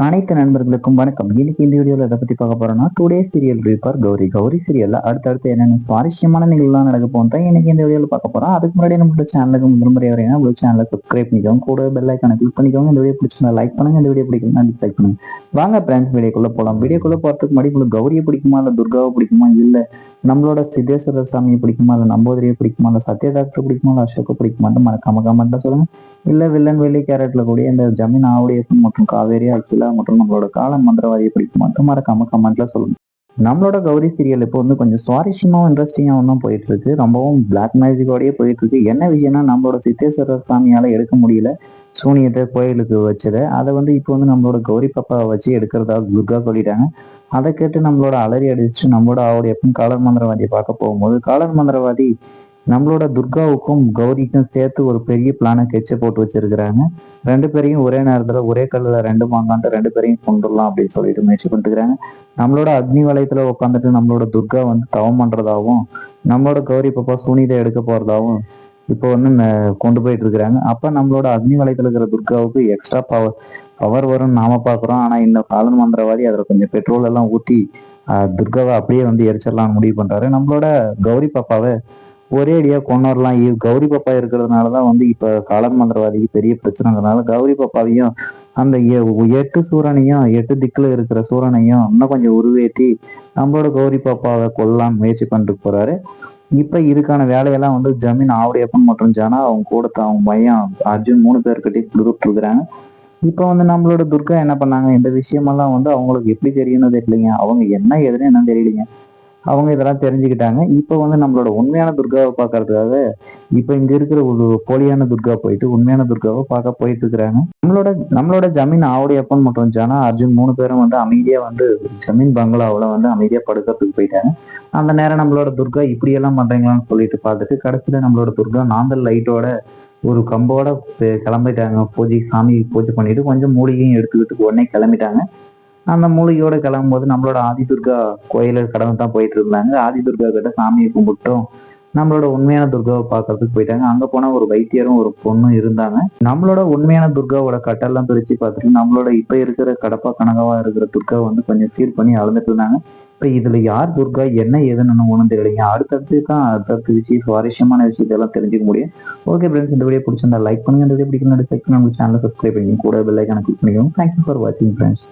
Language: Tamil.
அனைத்து நண்பர்களுக்கும் வணக்கம். இன்னைக்கு இந்த வீடியோல எதை பத்தி பார்க்க போறோம்னா, today serial review Gauri. Gauri சீரியல்ல அடுத்தடுத்து என்னென்ன சுவாரஸ்யமான நிகழ்வுலாம் நடக்க போகுது தான் இன்னைக்கு இந்த வீடியோல பார்க்க போறோம். அதுக்கு முன்னாடி நம்மளோட சேனலுக்கு முதல் முறை வரீங்கன்னா உங்க சேனலை சப்ஸ்கிரைப் பண்ணிக்கோங்க. கூட பெல் ஐக்கானை கிளிக் பண்ணிக்கோங்க. இந்த வீடியோ பிடிச்சிருந்தா லைக் பண்ணுங்க. இந்த வீடியோ பிடிக்கலன்னா டிஸ்லைக் பண்ணுங்க. வாங்க ஃப்ரெண்ட்ஸ், வீடியோக்குள்ள போலாம். வீடியோக்குள்ள போறதுக்கு முன்னாடி உங்களுக்கு கௌரியை பிடிக்குமா, இல்ல துர்காவை பிடிக்குமா, இல்ல நம்மளோட சித்தேஸ்வர சாமியை பிடிக்குமா, இல்ல நம்பூதிரியை பிடிக்குமா, இல்ல சத்ய டாக்டர் பிடிக்குமா, இல்ல அசோக்கு பிடிக்குமான்னு மறக்காம கமெண்ட்ல சொல்லுங்க. இல்ல வில்லன் வெள்ளி கேரட்ல கூடிய இந்த ஜமீன் ஆவுடையப்பன் மற்றும் காவேரி அகிலா மற்றும் நம்மளோட காலன் மந்திரவாதியை பிடிக்குமா மறக்காம கமெண்ட்ல சொல்லுங்க. நம்மளோட கௌரி சீரியல் இப்போ வந்து கொஞ்சம் சுவாரஸ்யமாவும் இன்ட்ரெஸ்டிங்காகவும் தான் போயிட்டு இருக்கு. ரொம்பவும் பிளாக் மேஜிக்கோடயே போயிட்டு இருக்கு. என்ன விஷயம்னா, நம்மளோட சித்தேஸ்வரர் சாமியால எடுக்க முடியல சூனியத்தை கோயிலுக்கு வச்சதை, அதை வந்து இப்போ வந்து நம்மளோட கௌரி பாப்பாவை வச்சு எடுக்கிறதா துர்கா சொல்லிட்டாங்க. அதை கேட்டு நம்மளோட அலறி அடிச்சு நம்மளோட ஆவுடையப்பன் காலன் மந்திரவாதியை பார்க்க போகும்போது, காலன் மந்திரவாதி நம்மளோட துர்காவுக்கும் கௌரிக்கும் சேர்த்து ஒரு பெரிய பிளானை கெச்ச போட்டு வச்சிருக்கிறாங்க. ரெண்டு பேரையும் ஒரே நேரத்துல ஒரே கல்லுல ரெண்டு மாங்கான்ட்டு ரெண்டு பேரையும் கொண்டுடலாம் அப்படின்னு சொல்லிட்டு முயற்சி பண்ணிட்டுருக்காங்க. நம்மளோட அக்னி வலயத்துல உட்காந்துட்டு நம்மளோட துர்கா வந்து தவம் பண்றதாவும், நம்மளோட கௌரி பாப்பா சுனிதை எடுக்க போறதாவும் இப்போ வந்து கொண்டு போயிட்டு இருக்கிறாங்க. அப்ப நம்மளோட அக்னி வலயத்துல இருக்கிற துர்காவுக்கு எக்ஸ்ட்ரா பவர் வரும்னு நாம பாக்குறோம். ஆனா இந்த காலன் மந்திரவாதி அதுல கொஞ்சம் பெட்ரோல் எல்லாம் ஊத்தி துர்காவை அப்படியே வந்து எரிச்சிடலாம்னு முடிவு பண்றாரு. நம்மளோட கௌரி பாப்பாவை ஒரே அடியா கொண்டுடலாம். கௌரி பாப்பா இருக்கிறதுனாலதான் வந்து இப்ப காலன் மந்திரவாதிக்கு பெரிய பிரச்சனைங்கிறதுனால கௌரி பாப்பாவையும் அந்த 8 சூரனையும் 8 திக்குல இருக்கிற சூரனையும் இன்னும் கொஞ்சம் உருவேற்றி நம்மளோட கௌரி பாப்பாவை கொல்லலாம் முயற்சி பண்ணிட்டு போறாரு. இப்ப இதுக்கான வேலையெல்லாம் வந்து ஜமீன் ஆவுடையப்பன் மற்றும் ஜனா அவங்க கூட அவங்க பையன் அர்ஜுன் 3 பேர்கிட்டயும் கொடுத்துட்டு இருக்கிறாங்க. இப்ப வந்து நம்மளோட துர்கா என்ன பண்ணாங்க, இந்த விஷயமெல்லாம் வந்து அவங்களுக்கு எப்படி தெரியும்னு தெரியலைங்க. அவங்க என்ன எதுன்னு என்னன்னு தெரியலைங்க. அவங்க இதெல்லாம் தெரிஞ்சுக்கிட்டாங்க. இப்போ வந்து நம்மளோட உண்மையான துர்காவை பார்க்கறதுக்காக இப்போ இங்க இருக்கிற ஒரு போலியான துர்கா போயிட்டு உண்மையான துர்காவை பார்க்க போயிட்டு இருக்கிறாங்க. நம்மளோட ஜமீன் ஆவுடையப்பன் மற்றும் ஜனா அர்ஜுன் 3 பேரும் வந்து அமைதியா வந்து ஜமீன் பங்களாவில் வந்து அமைதியா படுக்கிறதுக்கு போயிட்டாங்க. அந்த நேரம் நம்மளோட துர்கா இப்படியெல்லாம் பண்றீங்களான்னு சொல்லிட்டு பார்த்துட்டு கடைசியில நம்மளோட துர்கா நாந்தல் லைட்டோட ஒரு கம்போட கிளம்பிட்டாங்க. சாமி பூஜை பண்ணிட்டு கொஞ்சம் மூலிகையும் எடுத்துக்கிட்டு உடனே கிளம்பிட்டாங்க. அந்த மூலிகையோட கிளம்பும்போது நம்மளோட ஆதி துர்கா கோயில கடந்து தான் போயிட்டு இருந்தாங்க. ஆதி துர்கா கிட்ட சாமியை கும்பிட்டோம் நம்மளோட உண்மையான துர்காவை பார்க்கறதுக்கு போயிட்டாங்க. அங்க போனா ஒரு வைத்தியரும் ஒரு பொண்ணும் இருந்தாங்க. நம்மளோட உண்மையான துர்காவோட கட்டெல்லாம் பிரிச்சு பார்த்துட்டு நம்மளோட இப்ப இருக்கிற கடப்பா கனகவா இருக்கிற துர்கா வந்து கொஞ்சம் ஃபீல் பண்ணி அழுந்துட்டு இருந்தாங்க. இப்ப இதுல யார் துர்கா என்ன ஏதுன்னு ஒண்ணும் தெரியலைங்க. அடுத்தடுத்து விஷயம் சுவாரஸ்யமான விஷயத்தெல்லாம் தெரிஞ்சுக்க முடியும். ஓகே ஃப்ரெண்ட்ஸ், இந்த வீடியோ பிடிச்சிருந்தா லைக் பண்ணுங்க. இந்த வீடியோ பிடிக்கணும் சேனலை சப்ஸ்கிரைப் பண்ணி கூட பெல் ஐக்கானை கிளிக் பண்ணிக்கோங்க. தேங்க்யூ ஃபார் வாட்சிங் ஃப்ரெண்ட்ஸ்.